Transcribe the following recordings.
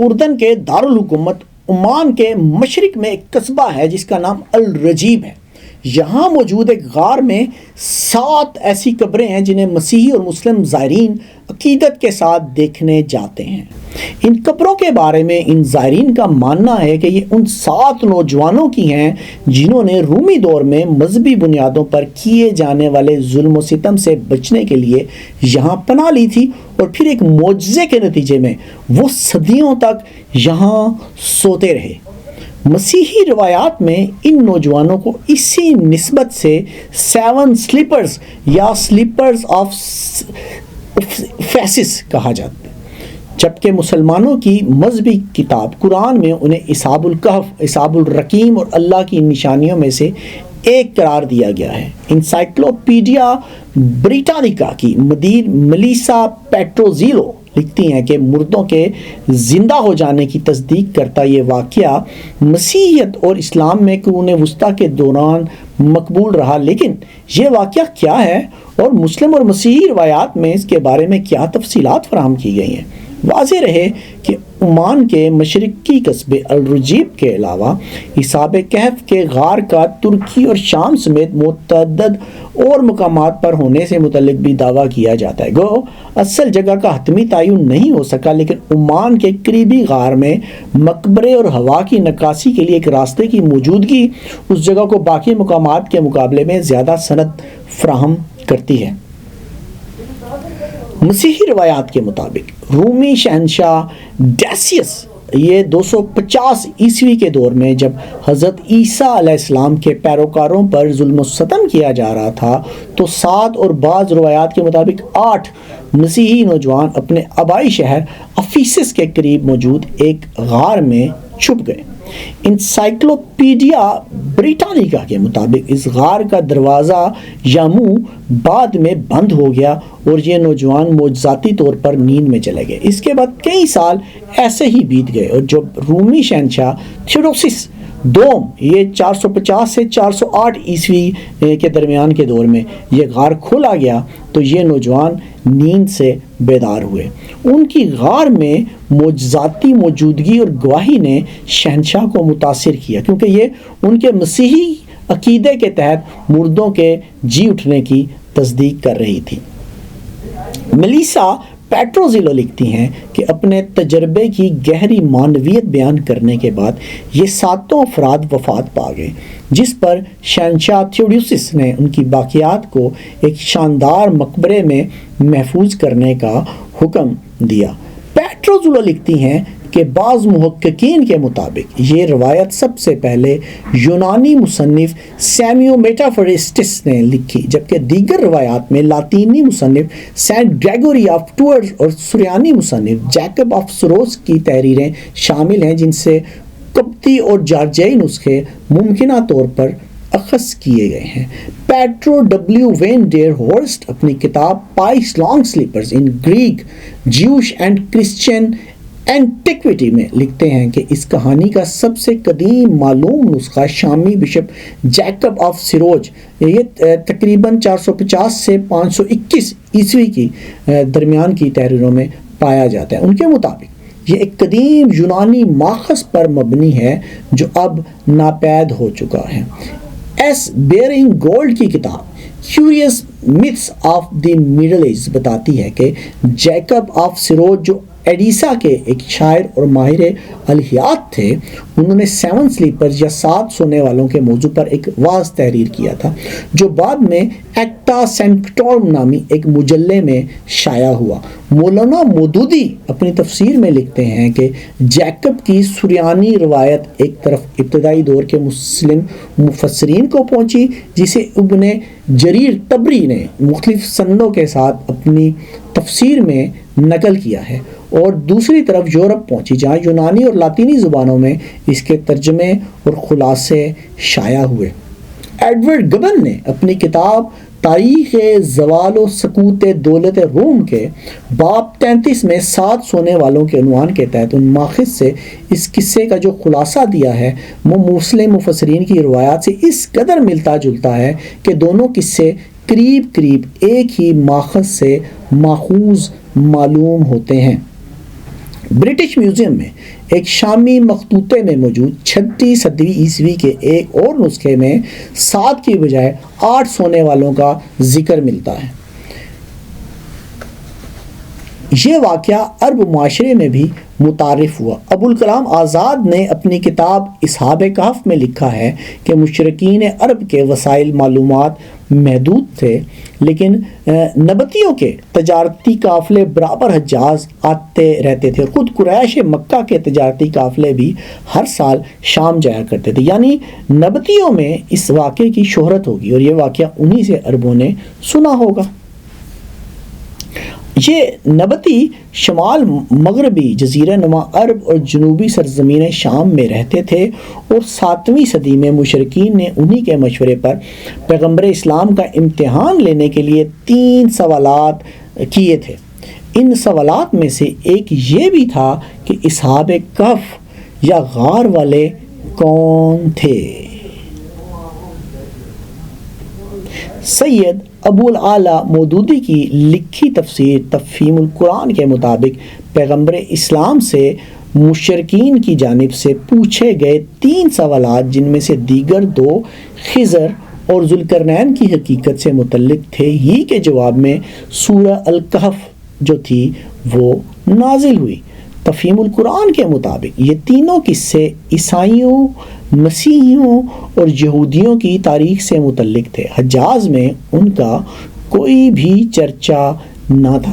اردن کے دارالحکومت عمان کے مشرق میں ایک قصبہ ہے جس کا نام الرجیب ہے۔ یہاں موجود ایک غار میں 7 ایسی قبریں ہیں جنہیں مسیحی اور مسلم زائرین عقیدت کے ساتھ دیکھنے جاتے ہیں۔ ان قبروں کے بارے میں ان زائرین کا ماننا ہے کہ یہ ان 7 نوجوانوں کی ہیں جنہوں نے رومی دور میں مذہبی بنیادوں پر کیے جانے والے ظلم و ستم سے بچنے کے لیے یہاں پناہ لی تھی، اور پھر ایک معجزے کے نتیجے میں وہ صدیوں تک یہاں سوتے رہے۔ مسیحی روایات میں ان نوجوانوں کو اسی نسبت سے 7 سلیپرز یا سلیپرز آف فیسس کہا جاتا ہے، جبکہ مسلمانوں کی مذہبی کتاب قرآن میں انہیں اصحاب الکہف، اصحاب الرقیم اور اللہ کی نشانیوں میں سے ایک قرار دیا گیا ہے۔ انسائکلوپیڈیا بریٹانیکا کی مدیر ملیسا پیٹروزیلو لکھتی ہیں کہ مردوں کے زندہ ہو جانے کی تصدیق کرتا یہ واقعہ مسیحیت اور اسلام میں قرون وسطیٰ کے دوران مقبول رہا، لیکن یہ واقعہ کیا ہے اور مسلم اور مسیحی روایات میں اس کے بارے میں کیا تفصیلات فراہم کی گئی ہیں؟ واضح رہے کہ عمان کے مشرقی قصبے الرجیب کے علاوہ اصحاب کہف کے غار کا ترکی اور شام سمیت متعدد اور مقامات پر ہونے سے متعلق بھی دعویٰ کیا جاتا ہے۔ گو اصل جگہ کا حتمی تعین نہیں ہو سکا، لیکن عمان کے قریبی غار میں مقبرے اور ہوا کی نکاسی کے لیے ایک راستے کی موجودگی اس جگہ کو باقی مقامات کے مقابلے میں زیادہ سند فراہم کرتی ہے۔ مسیحی روایات کے مطابق رومی شہنشاہ ڈیسیس یہ 250 عیسوی کے دور میں جب حضرت عیسیٰ علیہ السلام کے پیروکاروں پر ظلم و ستم کیا جا رہا تھا تو 7 اور بعض روایات کے مطابق 8 مسیحی نوجوان اپنے آبائی شہر افیسس کے قریب موجود ایک غار میں چھپ گئے۔ انسائکلوپیڈیا بریٹانیکا کے مطابق اس غار کا دروازہ یا منہ بعد میں بند ہو گیا اور یہ نوجوان معجزاتی طور پر نیند میں چلے گئے۔ اس کے بعد کئی سال ایسے ہی بیت گئے اور جب رومی شہنشاہ تھیوڈوسس دوم یہ 450 سے 408 عیسوی کے درمیان کے دور میں یہ غار کھولا گیا تو یہ نوجوان نیند سے بیدار ہوئے۔ ان کی غار میں معجزاتی موجودگی اور گواہی نے شہنشاہ کو متاثر کیا، کیونکہ یہ ان کے مسیحی عقیدے کے تحت مردوں کے جی اٹھنے کی تصدیق کر رہی تھی۔ ملیسا پیٹروزیلو لکھتی ہیں کہ اپنے تجربے کی گہری معنویت بیان کرنے کے بعد یہ 7 افراد وفات پا گئے، جس پر شہنشاہ تھیوڈوسس نے ان کی باقیات کو ایک شاندار مقبرے میں محفوظ کرنے کا حکم دیا۔ پیٹروزیلو لکھتی ہیں کہ بعض محققین کے مطابق یہ روایت سب سے پہلے یونانی مصنف سیمیو میٹافورسٹس نے لکھی، جبکہ دیگر روایات میں لاطینی مصنف سینٹ گریگوری آف ٹورز اور سریانی مصنف جیکب آف سروس کی تحریریں شامل ہیں، جن سے قبطی اور جارجیائی نسخے ممکنہ طور پر اخذ کیے گئے ہیں۔ پیٹرو ڈبلیو وین ڈیر ہورسٹ اپنی کتاب pious long sleepers in Greek Jewish and Christian antiquity میں لکھتے ہیں کہ اس کہانی کا سب سے قدیم معلوم نسخہ شامی بشپ جیکب آف سروج یہ تقریباً 450 سے 521 عیسوی کی درمیان کی تحریروں میں پایا جاتا ہے۔ ان کے مطابق یہ ایک قدیم یونانی ماخذ پر مبنی ہے جو اب ناپید ہو چکا ہے۔ ایس بیئرنگ گولڈ کی کتاب curious myths of the middle age بتاتی ہے کہ جیکب آف سروج جو ایڈیسا کے ایک شاعر اور ماہر الہیات تھے، انہوں نے 7 سلیپرز یا 7 سونے والوں کے موضوع پر ایک واعظ تحریر کیا تھا جو بعد میں ایکٹا سینکٹورم نامی ایک مجلے میں شائع ہوا۔ مولانا مودودی اپنی تفسیر میں لکھتے ہیں کہ جیکب کی سریانی روایت ایک طرف ابتدائی دور کے مسلم مفسرین کو پہنچی، جسے ابن جریر طبری نے مختلف سندوں کے ساتھ اپنی تفسیر میں نقل کیا ہے، اور دوسری طرف یورپ پہنچی جہاں یونانی اور لاطینی زبانوں میں اس کے ترجمے اور خلاصے شائع ہوئے۔ ایڈورڈ گبن نے اپنی کتاب تاریخ زوال و سقوط دولت روم کے باب 33 میں 7 سونے والوں کے عنوان کے تحت ان ماخذ سے اس قصے کا جو خلاصہ دیا ہے وہ مسلم مفسرین کی روایات سے اس قدر ملتا جلتا ہے کہ دونوں قصے قریب ایک ہی ماخذ سے ماخوذ معلوم ہوتے ہیں۔ برٹش میوزیم میں ایک شامی مخطوطے میں موجود 6 صدی عیسوی کے ایک اور نسخے میں 7 کی بجائے 8 سونے والوں کا ذکر ملتا ہے۔ یہ واقعہ عرب معاشرے میں بھی متعارف ہوا۔ ابوالکلام آزاد نے اپنی کتاب اصحاب کہف میں لکھا ہے کہ مشرکین عرب کے وسائل معلومات محدود تھے، لیکن نبطیوں کے تجارتی قافلے برابر حجاز آتے رہتے تھے۔ خود قریش مکہ کے تجارتی قافلے بھی ہر سال شام جایا کرتے تھے، یعنی نبطیوں میں اس واقعے کی شہرت ہوگی اور یہ واقعہ انہی سے عربوں نے سنا ہوگا۔ یہ نبطی شمال مغربی جزیرہ نما عرب اور جنوبی سرزمین شام میں رہتے تھے، اور 7ویں صدی میں مشرکین نے انہی کے مشورے پر پیغمبر اسلام کا امتحان لینے کے لیے 3 سوالات کیے تھے۔ ان سوالات میں سے ایک یہ بھی تھا کہ اصحاب کہف یا غار والے کون تھے؟ سید ابو العالیٰ مودودی کی لکھی تفسیر تفہیم القرآن کے مطابق پیغمبر اسلام سے مشرکین کی جانب سے پوچھے گئے 3 سوالات، جن میں سے دیگر 2 خضر اور ذوالقرنین کی حقیقت سے متعلق تھے، ہی کے جواب میں سورہ الکہف جو تھی وہ نازل ہوئی۔ تفہیم القرآن کے مطابق یہ تینوں قصے عیسائیوں، مسیحیوں اور یہودیوں کی تاریخ سے متعلق تھے۔ حجاز میں ان کا کوئی بھی چرچا نہ تھا۔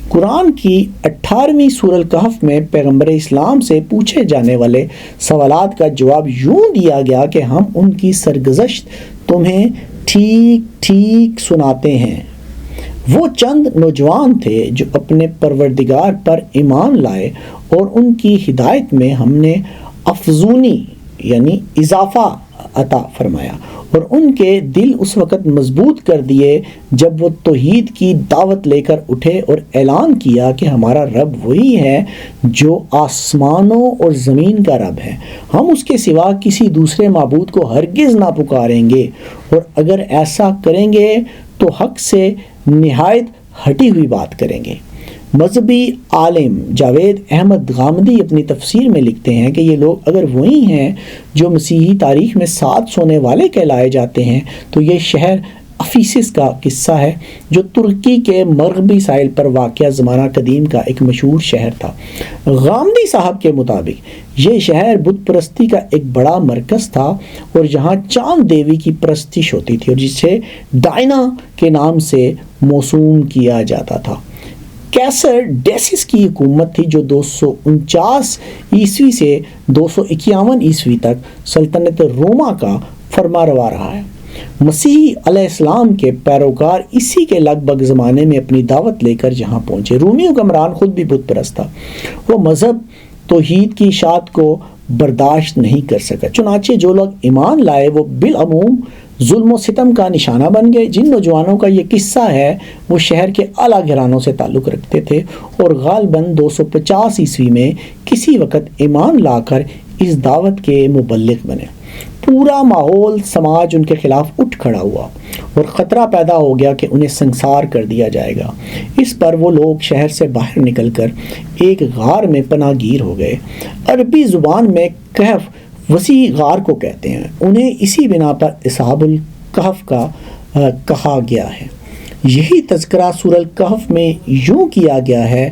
قرآن کی 18ویں سورہ الکہف میں پیغمبر اسلام سے پوچھے جانے والے سوالات کا جواب یوں دیا گیا کہ ہم ان کی سرگزشت تمہیں ٹھیک ٹھیک سناتے ہیں۔ وہ چند نوجوان تھے جو اپنے پروردگار پر ایمان لائے، اور ان کی ہدایت میں ہم نے افزونی یعنی اضافہ عطا فرمایا، اور ان کے دل اس وقت مضبوط کر دیے جب وہ توحید کی دعوت لے کر اٹھے اور اعلان کیا کہ ہمارا رب وہی ہے جو آسمانوں اور زمین کا رب ہے، ہم اس کے سوا کسی دوسرے معبود کو ہرگز نہ پکاریں گے، اور اگر ایسا کریں گے تو حق سے نہایت ہٹی ہوئی بات کریں گے۔ مذہبی عالم جاوید احمد غامدی اپنی تفسیر میں لکھتے ہیں کہ یہ لوگ اگر وہی ہیں جو مسیحی تاریخ میں 7 سونے والے کہلائے جاتے ہیں، تو یہ شہر افیسس کا قصہ ہے جو ترکی کے مغربی ساحل پر واقع زمانہ قدیم کا ایک مشہور شہر تھا۔ غامدی صاحب کے مطابق یہ شہر بت پرستی کا ایک بڑا مرکز تھا، اور جہاں چاند دیوی کی پرستش ہوتی تھی اور جسے ڈائنا کے نام سے موسوم کیا جاتا تھا۔ کیسر ڈیسس کی حکومت تھی جو 249 عیسوی سے 251 عیسوی تک سلطنت روما کا فرما روا رہا ہے۔ مسیح علیہ السلام کے پیروکار اسی کے لگ بھگ زمانے میں اپنی دعوت لے کر جہاں پہنچے۔ رومی حکمران خود بھی بت پرست تھا، وہ مذہب توحید کی اشاعت کو برداشت نہیں کر سکا، چنانچہ جو لوگ ایمان لائے وہ بالعموم ظلم و ستم کا نشانہ بن گئے۔ جن نوجوانوں کا یہ قصہ ہے وہ شہر کے اعلیٰ گھرانوں سے تعلق رکھتے تھے، اور غالباً 250 عیسوی میں کسی وقت ایمان لا کر اس دعوت کے مبلغ بنے۔ پورا ماحول سماج ان کے خلاف اٹھ کھڑا ہوا، اور خطرہ پیدا ہو گیا کہ انہیں سنسار کر دیا جائے گا۔ اس پر وہ لوگ شہر سے باہر نکل کر ایک غار میں پناہ گیر ہو گئے۔ عربی زبان میں کہف وسیع غار کو کہتے ہیں، انہیں اسی بنا پر اصحاب الکہف کا کہا گیا ہے۔ یہی تذکرہ سورہ الکہف میں یوں کیا گیا ہے،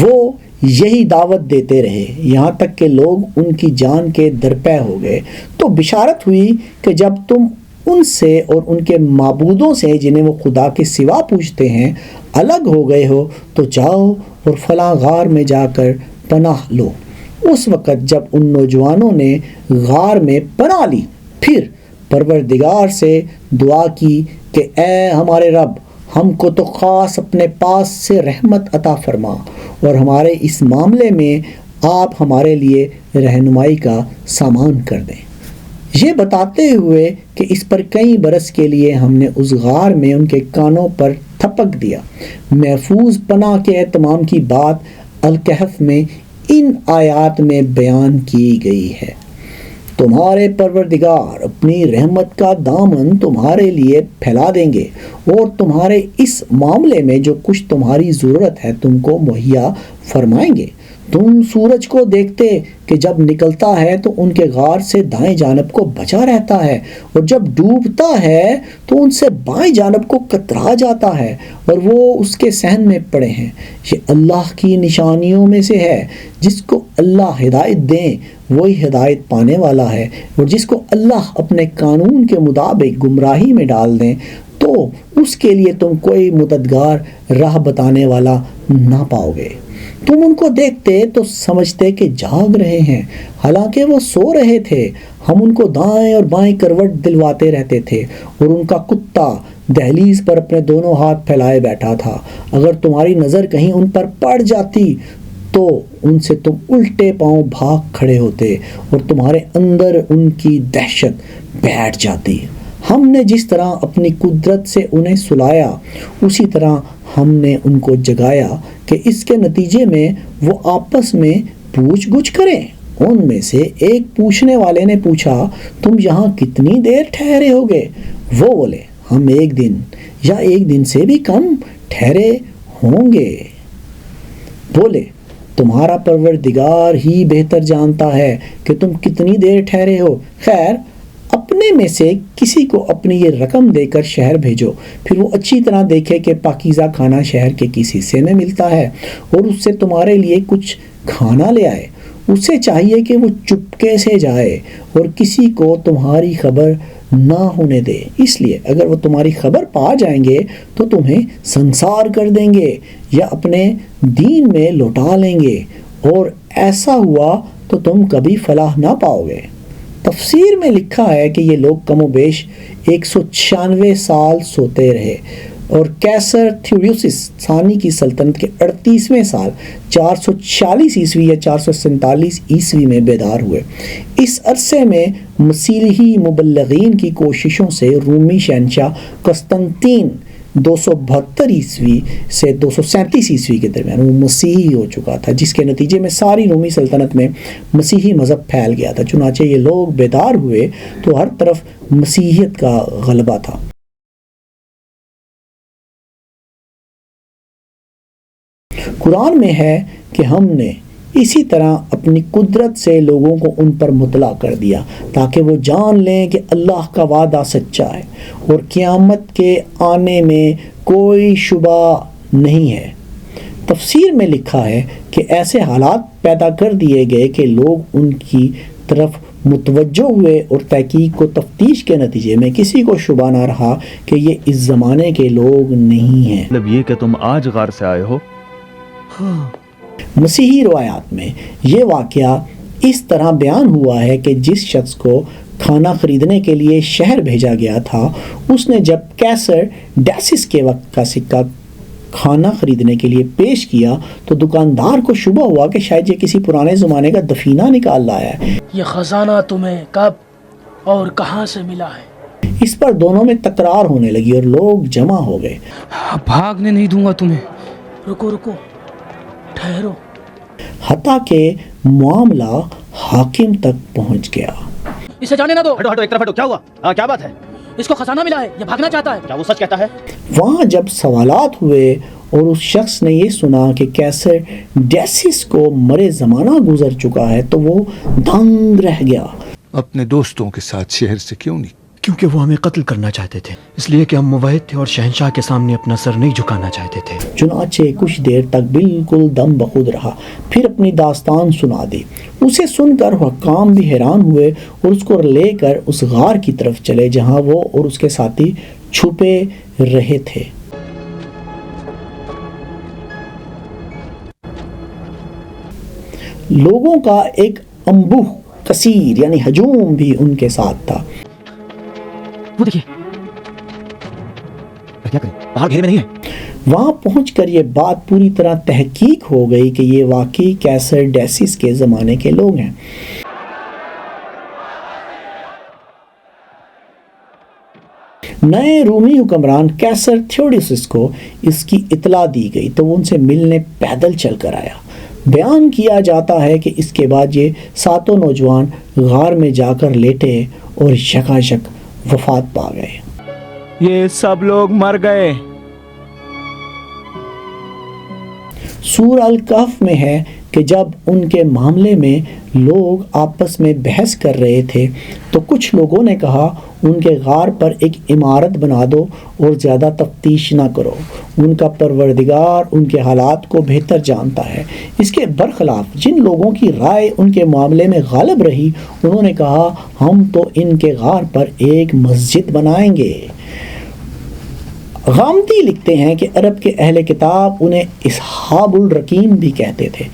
وہ یہی دعوت دیتے رہے یہاں تک کہ لوگ ان کی جان کے درپے ہو گئے، تو بشارت ہوئی کہ جب تم ان سے اور ان کے معبودوں سے جنہیں وہ خدا کے سوا پوجتے ہیں الگ ہو گئے ہو، تو جاؤ اور فلاں غار میں جا کر پناہ لو۔ اس وقت جب ان نوجوانوں نے غار میں پناہ لی، پھر پروردگار سے دعا کی کہ اے ہمارے رب، ہم کو تو خاص اپنے پاس سے رحمت عطا فرما، اور ہمارے اس معاملے میں آپ ہمارے لیے رہنمائی کا سامان کر دیں۔ یہ بتاتے ہوئے کہ اس پر کئی برس کے لیے ہم نے اس غار میں ان کے کانوں پر تھپک دیا۔ محفوظ پناہ کے اہتمام کی بات الکہف میں ان آیات میں بیان کی گئی ہے۔ تمہارے پروردگار اپنی رحمت کا دامن تمہارے لیے پھیلا دیں گے، اور تمہارے اس معاملے میں جو کچھ تمہاری ضرورت ہے تم کو مہیا فرمائیں گے۔ تم سورج کو دیکھتے کہ جب نکلتا ہے تو ان کے غار سے دائیں جانب کو بچا رہتا ہے، اور جب ڈوبتا ہے تو ان سے بائیں جانب کو کترا جاتا ہے، اور وہ اس کے صحن میں پڑے ہیں۔ یہ اللہ کی نشانیوں میں سے ہے۔ جس کو اللہ ہدایت دیں وہی ہدایت پانے والا ہے، اور جس کو اللہ اپنے قانون کے مطابق گمراہی میں ڈال دیں تو اس کے لیے تم کوئی مددگار راہ بتانے والا نہ پاؤ گے۔ تم ان کو دیکھتے تو سمجھتے کہ جاگ رہے ہیں، حالانکہ وہ سو رہے تھے۔ ہم ان کو دائیں اور بائیں کروٹ دلواتے رہتے تھے، اور ان کا کتا دہلیز پر اپنے دونوں ہاتھ پھیلائے بیٹھا تھا۔ اگر تمہاری نظر کہیں ان پر پڑ جاتی تو ان سے تم الٹے پاؤں بھاگ کھڑے ہوتے، اور تمہارے اندر ان کی دہشت بیٹھ جاتی۔ ہم نے جس طرح اپنی قدرت سے انہیں سلایا، اسی طرح ہم نے ان کو جگایا کہ اس کے نتیجے میں وہ آپس میں پوچھ گچھ کریں۔ ان میں سے ایک پوچھنے والے نے پوچھا، تم یہاں کتنی دیر ٹھہرے ہوگے؟ وہ بولے، ہم ایک دن یا ایک دن سے بھی کم ٹھہرے ہوں گے۔ بولے، تمہارا پروردگار ہی بہتر جانتا ہے کہ تم کتنی دیر ٹھہرے ہو۔ خیر، اپنے میں سے کسی کو اپنی یہ رقم دے کر شہر بھیجو، پھر وہ اچھی طرح دیکھے کہ پاکیزہ کھانا شہر کے کس حصے میں ملتا ہے، اور اس سے تمہارے لیے کچھ کھانا لے آئے۔ اسے چاہیے کہ وہ چپکے سے جائے اور کسی کو تمہاری خبر نہ ہونے دے، اس لیے اگر وہ تمہاری خبر پا جائیں گے تو تمہیں سنسار کر دیں گے یا اپنے دین میں لوٹا لیں گے، اور ایسا ہوا تو تم کبھی فلاح نہ پاؤ گے۔ تفسیر میں لکھا ہے کہ یہ لوگ کم و بیش 196 سال سوتے رہے، اور کیسر تھیوڈوسس ثانی کی سلطنت کے 38ویں سال 440 عیسوی یا 447 عیسوی میں بیدار ہوئے۔ اس عرصے میں مسیحی مبلغین کی کوششوں سے رومی شہنشاہ قسطنطین 272 عیسوی سے 237 عیسوی کے درمیان وہ مسیحی ہو چکا تھا، جس کے نتیجے میں ساری رومی سلطنت میں مسیحی مذہب پھیل گیا تھا۔ چنانچہ یہ لوگ بیدار ہوئے تو ہر طرف مسیحیت کا غلبہ تھا۔ قرآن میں ہے کہ ہم نے اسی طرح اپنی قدرت سے لوگوں کو ان پر مطلع کر دیا تاکہ وہ جان لیں کہ اللہ کا وعدہ سچا ہے اور قیامت کے آنے میں کوئی شبہ نہیں ہے۔ تفسیر میں لکھا ہے کہ ایسے حالات پیدا کر دیے گئے کہ لوگ ان کی طرف متوجہ ہوئے، اور تحقیق و تفتیش کے نتیجے میں کسی کو شبہ نہ رہا کہ یہ اس زمانے کے لوگ نہیں ہیں۔ مطلب یہ کہ تم آج غار سے آئے ہو؟ مسیحی روایات میں یہ واقعہ اس طرح بیان ہوا ہے کہ جس شخص کو کھانا خریدنے کے لیے شہر بھیجا گیا تھا، اس نے جب کیسر ڈیسس کے وقت کا سکہ کھانا خریدنے کے لیے پیش کیا تو دکاندار کو شبہ ہوا کہ شاید یہ کسی پرانے زمانے کا دفینہ نکال لایا ہے۔ یہ خزانہ تمہیں کب اور کہاں سے ملا ہے؟ اس پر دونوں میں تکرار ہونے لگی اور لوگ جمع ہو گئے۔ بھاگنے نہیں دوں گا تمہیں۔ رکو رکو، ٹھہرو۔ حتیٰ کہ معاملہ حاکم تک پہنچ گیا۔ اسے جانے نہ دو۔ ہٹو ہٹو، ایک طرف ہٹو، کیا ہوا؟ کیا بات ہے؟ اس کو خزانہ ملا ہے، یہ بھاگنا چاہتا ہے۔ کیا وہ سچ کہتا ہے؟ وہاں جب سوالات ہوئے اور اس شخص نے یہ سنا کہ کیسر ڈیسس کو مرے زمانہ گزر چکا ہے تو وہ دنگ رہ گیا۔ اپنے دوستوں کے ساتھ شہر سے کیوں نہیں؟ کیونکہ وہ ہمیں قتل کرنا چاہتے تھے، اس لیے کہ ہم موحد تھے اور شہنشاہ کے سامنے اپنا سر نہیں جھکانا چاہتے تھے۔ چنانچہ کچھ دیر تک بالکل دم بخود رہا، پھر اپنی داستان سنا دی۔ اسے سن کر حکام بھی حیران ہوئے اور اس کو لے کر اس غار کی طرف چلے جہاں وہ اور اس کے ساتھی چھپے رہے تھے۔ لوگوں کا ایک انبوہ کثیر یعنی ہجوم بھی ان کے ساتھ تھا۔ وہ دیکھیے، کیا کریں، باہر گھیرے میں نہیں ہے۔ وہاں پہنچ کر یہ بات پوری طرح تحقیق ہو گئی کہ یہ واقعی کیسر ڈیسس کے زمانے کے لوگ ہیں۔ نئے رومی حکمران کیسر تھیوڈوسس کو اس کی اطلاع دی گئی تو وہ ان سے ملنے پیدل چل کر آیا۔ بیان کیا جاتا ہے کہ اس کے بعد یہ ساتوں نوجوان غار میں جا کر لیٹے اور یکایک وفات پا گئے۔ یہ سب لوگ مر گئے۔ سورہ الکہف میں ہے کہ جب ان کے معاملے میں لوگ آپس میں بحث کر رہے تھے تو کچھ لوگوں نے کہا ان کے غار پر ایک عمارت بنا دو اور زیادہ تفتیش نہ کرو، ان کا پروردگار ان کے حالات کو بہتر جانتا ہے۔ اس کے برخلاف جن لوگوں کی رائے ان کے معاملے میں غالب رہی انہوں نے کہا ہم تو ان کے غار پر ایک مسجد بنائیں گے۔ غامدی لکھتے ہیں کہ عرب کے اہل کتاب انہیں اصحاب الرقیم بھی کہتے تھے۔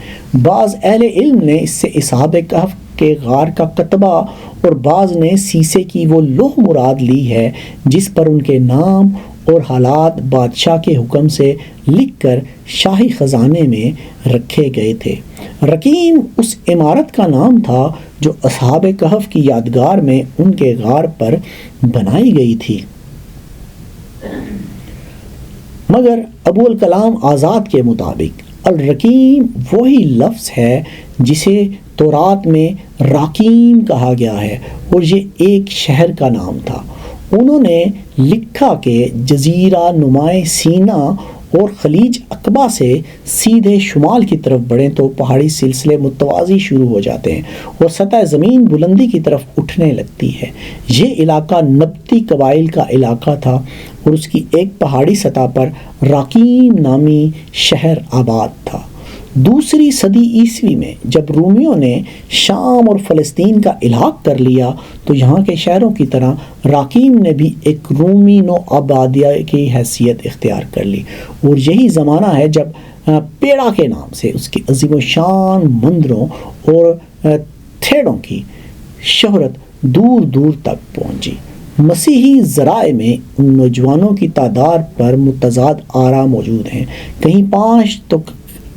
بعض اہل علم نے اس سے اصحاب کہف کے غار کا کتبہ اور بعض نے سیسے کی وہ لوح مراد لی ہے جس پر ان کے نام اور حالات بادشاہ کے حکم سے لکھ کر شاہی خزانے میں رکھے گئے تھے۔ رقیم اس عمارت کا نام تھا جو اصحاب کہف کی یادگار میں ان کے غار پر بنائی گئی تھی۔ مگر ابو الکلام آزاد کے مطابق الرقیم وہی لفظ ہے جسے تورات میں راکیم کہا گیا ہے اور یہ ایک شہر کا نام تھا۔ انہوں نے لکھا کہ جزیرہ نمائے سینا اور خلیج عقبہ سے سیدھے شمال کی طرف بڑھیں تو پہاڑی سلسلے متوازی شروع ہو جاتے ہیں اور سطح زمین بلندی کی طرف اٹھنے لگتی ہے۔ یہ علاقہ نبطی قبائل کا علاقہ تھا اور اس کی ایک پہاڑی سطح پر راکیم نامی شہر آباد تھا۔ دوسری صدی عیسوی میں جب رومیوں نے شام اور فلسطین کا الحاق کر لیا تو یہاں کے شہروں کی طرح راکیم نے بھی ایک رومی نو آبادیہ کی حیثیت اختیار کر لی، اور یہی زمانہ ہے جب پیڑا کے نام سے اس کی عظیم و شان مندروں اور تھیڑوں کی شہرت دور دور تک پہنچی۔ مسیحی ذرائع میں ان نوجوانوں کی تعداد پر متضاد آراء موجود ہیں، کہیں 5 تو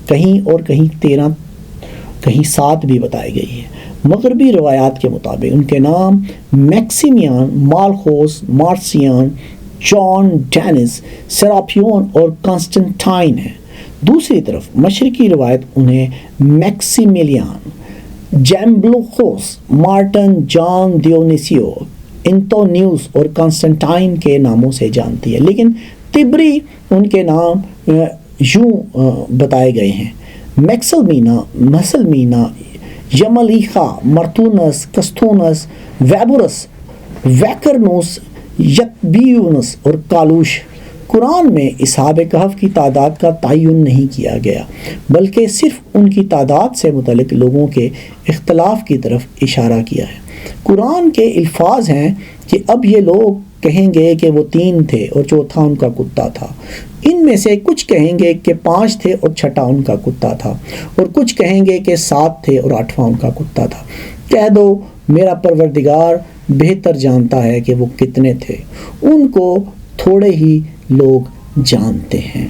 کہیں اور کہیں 13 کہیں 7 بھی بتائی گئی ہے۔ مغربی روایات کے مطابق ان کے نام میکسیمیان، مالخوس، مارسیان، جان ڈینس، سیراپیون اور کانسٹنٹائن ہیں۔ دوسری طرف مشرقی روایت انہیں میکسیمیلیان، جیمبلوخوس، مارٹن، جان دیونیسیو، انتونیوس اور کانسٹنٹائن کے ناموں سے جانتی ہے، لیکن تبری ان کے نام یوں بتائے گئے ہیں: میکسلمینا، مسلمینا، یملیخا، مرتونس، کستونس، ویبورس، ویکرنوس، یتبیونس اور کالوش۔ قرآن میں اصحاب کہف کی تعداد کا تعین نہیں کیا گیا بلکہ صرف ان کی تعداد سے متعلق لوگوں کے اختلاف کی طرف اشارہ کیا ہے۔ قرآن کے الفاظ ہیں کہ اب یہ لوگ کہیں گے کہ وہ 3 تھے اور چوتھا ان کا کتا تھا، ان میں سے کچھ کہیں گے کہ 5 تھے اور چھٹا ان کا کتا تھا، اور کچھ کہیں گے کہ 7 تھے اور 8واں ان کا کتا تھا۔ کہہ دو میرا پروردگار بہتر جانتا ہے کہ وہ کتنے تھے، ان کو تھوڑے ہی لوگ جانتے ہیں۔